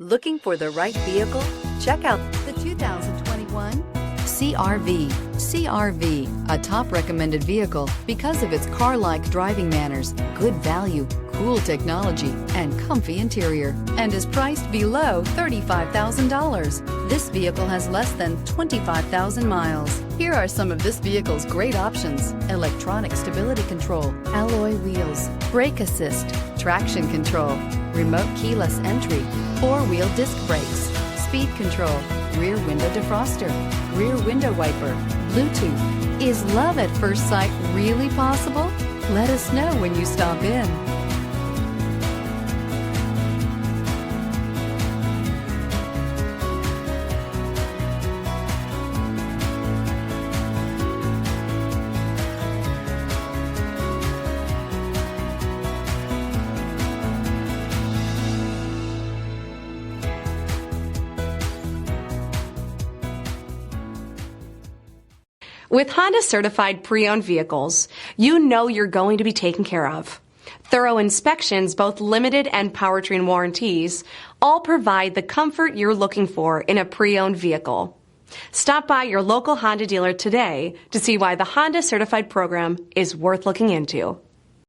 Looking for the right vehicle? Check out the 2021 CR-V. CR-V, a top recommended vehicle because of its car-like driving manners, good value, cool technology, and comfy interior, and is priced below $35,000. This vehicle has less than 25,000 miles. Here are some of this vehicle's great options: electronic stability control, alloy wheels, brake assist, traction control, remote keyless entry, four-wheel disc brakes, speed control, rear window defroster, rear window wiper, Bluetooth. Is love at first sight really possible? Let us know when you stop in. With Honda Certified Pre-Owned Vehicles, you know you're going to be taken care of. Thorough inspections, both limited and powertrain warranties, all provide the comfort you're looking for in a pre-owned vehicle. Stop by your local Honda dealer today to see why the Honda Certified program is worth looking into.